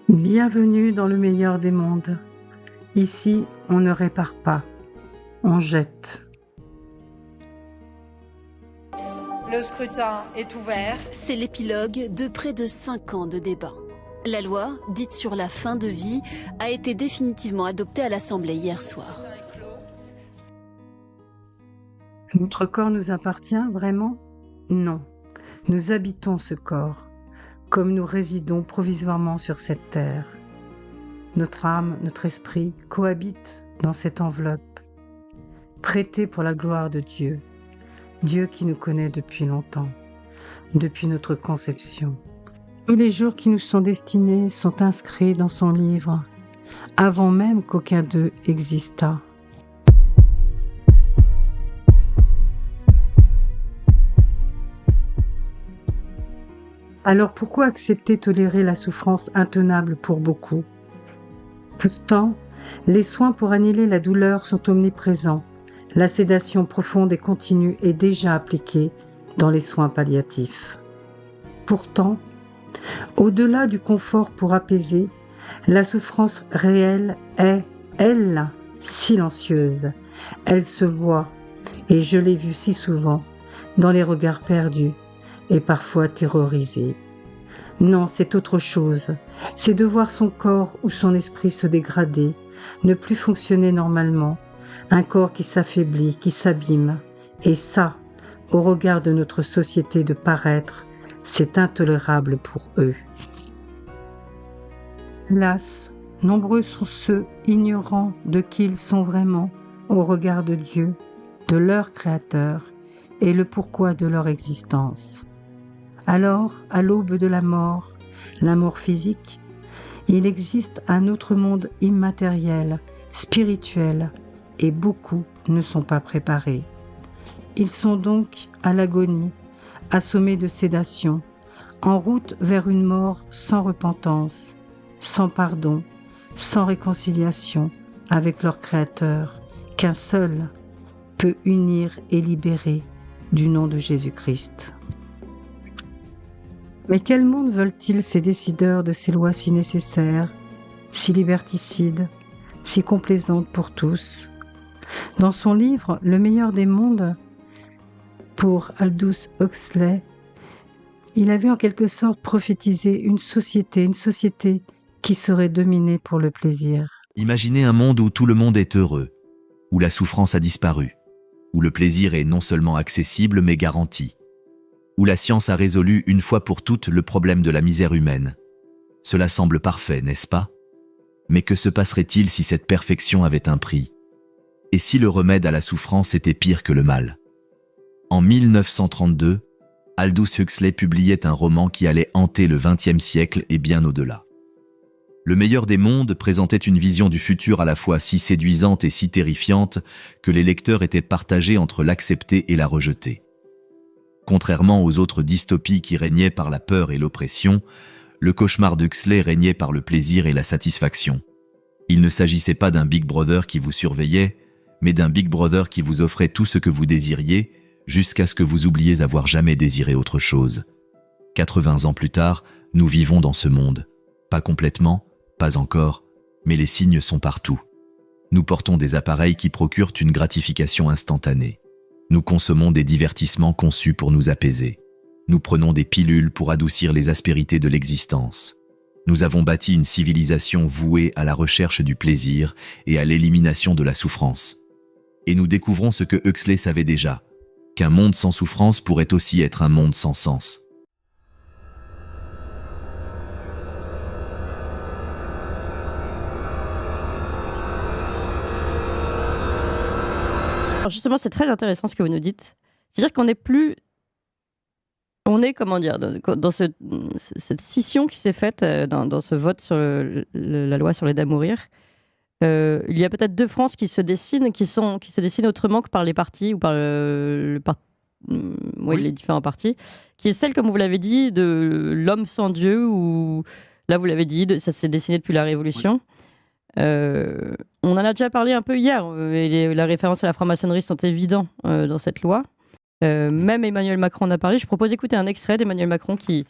Bienvenue dans le meilleur des mondes. Ici, on ne répare pas, on jette. Le scrutin est ouvert. C'est l'épilogue de près de 5 ans de débats. La loi, dite sur la fin de vie, a été définitivement adoptée à l'Assemblée hier soir. Notre corps nous appartient vraiment? Non. Nous habitons ce corps, comme nous résidons provisoirement sur cette terre. Notre âme, notre esprit cohabitent dans cette enveloppe, prêtée pour la gloire de Dieu, Dieu qui nous connaît depuis longtemps, depuis notre conception. Tous les jours qui nous sont destinés sont inscrits dans son livre, avant même qu'aucun d'eux existât. Alors pourquoi accepter tolérer la souffrance intenable pour beaucoup? Pourtant, les soins pour annihiler la douleur sont omniprésents. La sédation profonde et continue est déjà appliquée dans les soins palliatifs. Pourtant, au-delà du confort pour apaiser, la souffrance réelle est, elle, silencieuse. Elle se voit, et je l'ai vue si souvent, dans les regards perdus et parfois terrorisés. Non, c'est autre chose. C'est de voir son corps ou son esprit se dégrader, ne plus fonctionner normalement, un corps qui s'affaiblit, qui s'abîme. Et ça, au regard de notre société de paraître, c'est intolérable pour eux. Hélas, nombreux sont ceux ignorants de qui ils sont vraiment au regard de Dieu, de leur Créateur et le pourquoi de leur existence. Alors, à l'aube de la mort physique, il existe un autre monde immatériel, spirituel, et beaucoup ne sont pas préparés. Ils sont donc à l'agonie, assommés de sédation, en route vers une mort sans repentance, sans pardon, sans réconciliation avec leur Créateur, qu'un seul peut unir et libérer du nom de Jésus-Christ. Mais quel monde veulent-ils ces décideurs de ces lois si nécessaires, si liberticides, si complaisantes pour tous? Dans son livre « Le meilleur des mondes », pour Aldous Huxley, il avait en quelque sorte prophétisé une société qui serait dominée pour le plaisir. Imaginez un monde où tout le monde est heureux, où la souffrance a disparu, où le plaisir est non seulement accessible mais garanti, où la science a résolu une fois pour toutes le problème de la misère humaine. Cela semble parfait, n'est-ce pas? Mais que se passerait-il si cette perfection avait un prix? Et si le remède à la souffrance était pire que le mal? En 1932, Aldous Huxley publiait un roman qui allait hanter le XXe siècle et bien au-delà. Le meilleur des mondes présentait une vision du futur à la fois si séduisante et si terrifiante que les lecteurs étaient partagés entre l'accepter et la rejeter. Contrairement aux autres dystopies qui régnaient par la peur et l'oppression, le cauchemar d'Huxley régnait par le plaisir et la satisfaction. Il ne s'agissait pas d'un Big Brother qui vous surveillait, mais d'un Big Brother qui vous offrait tout ce que vous désiriez, jusqu'à ce que vous oubliez avoir jamais désiré autre chose. 80 ans plus tard, nous vivons dans ce monde. Pas complètement, pas encore, mais les signes sont partout. Nous portons des appareils qui procurent une gratification instantanée. Nous consommons des divertissements conçus pour nous apaiser. Nous prenons des pilules pour adoucir les aspérités de l'existence. Nous avons bâti une civilisation vouée à la recherche du plaisir et à l'élimination de la souffrance. Et nous découvrons ce que Huxley savait déjà, qu'un monde sans souffrance pourrait aussi être un monde sans sens. Alors justement, c'est très intéressant ce que vous nous dites. C'est-à-dire qu'on n'est plus... On est, comment dire, dans cette scission qui s'est faite dans ce vote sur la loi sur l'aide à mourir. Il y a peut-être deux France qui se dessinent, qui se dessinent autrement que par les partis ou par les différents partis, qui est celle, comme vous l'avez dit, de l'homme sans Dieu, ou là vous l'avez dit, ça s'est dessiné depuis la Révolution. On en a déjà parlé un peu hier, et la référence à la franc-maçonnerie sont évidents dans cette loi. Même Emmanuel Macron en a parlé. Je propose d'écouter un extrait d'Emmanuel Macron qui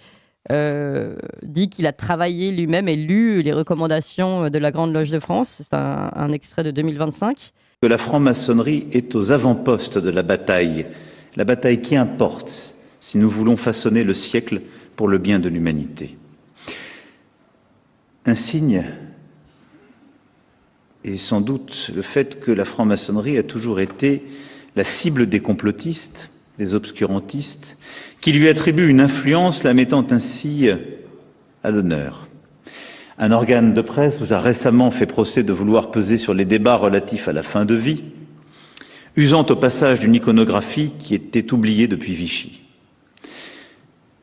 dit qu'il a travaillé lui-même et lu les recommandations de la Grande Loge de France. C'est un extrait de 2025. Que la franc-maçonnerie est aux avant-postes de la bataille qui importe si nous voulons façonner le siècle pour le bien de l'humanité. Un signe est sans doute le fait que la franc-maçonnerie a toujours été la cible des complotistes, des obscurantistes, qui lui attribuent une influence, la mettant ainsi à l'honneur. Un organe de presse vous a récemment fait procès de vouloir peser sur les débats relatifs à la fin de vie, usant au passage d'une iconographie qui était oubliée depuis Vichy.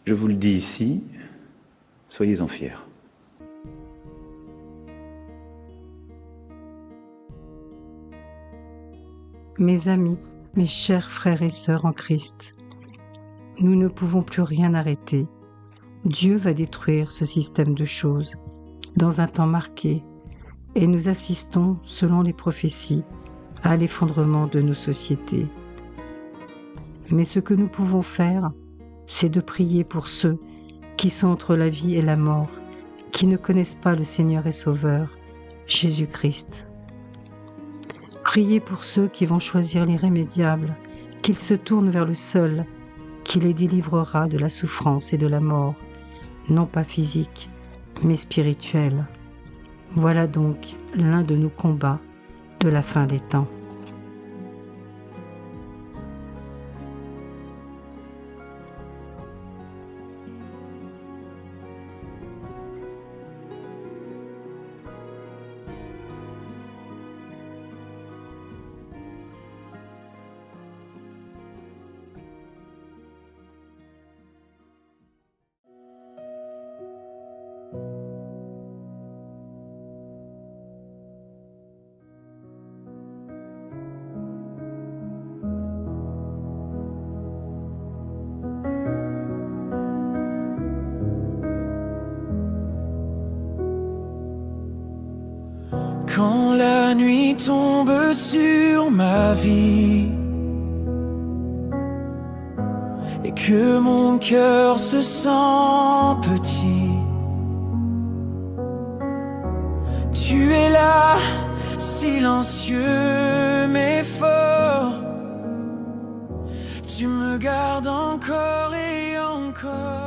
Je vous le dis ici, soyez-en fiers. Mes amis, mes chers frères et sœurs en Christ, nous ne pouvons plus rien arrêter. Dieu va détruire ce système de choses dans un temps marqué et nous assistons, selon les prophéties, à l'effondrement de nos sociétés. Mais ce que nous pouvons faire, c'est de prier pour ceux qui sont entre la vie et la mort, qui ne connaissent pas le Seigneur et Sauveur, Jésus-Christ. Priez pour ceux qui vont choisir l'irrémédiable, qu'ils se tournent vers le seul qui les délivrera de la souffrance et de la mort, non pas physique, mais spirituelle. Voilà donc l'un de nos combats de la fin des temps. Quand la nuit tombe sur ma vie et que mon cœur se sent petit, tu es là, silencieux mais fort. Tu me gardes encore et encore.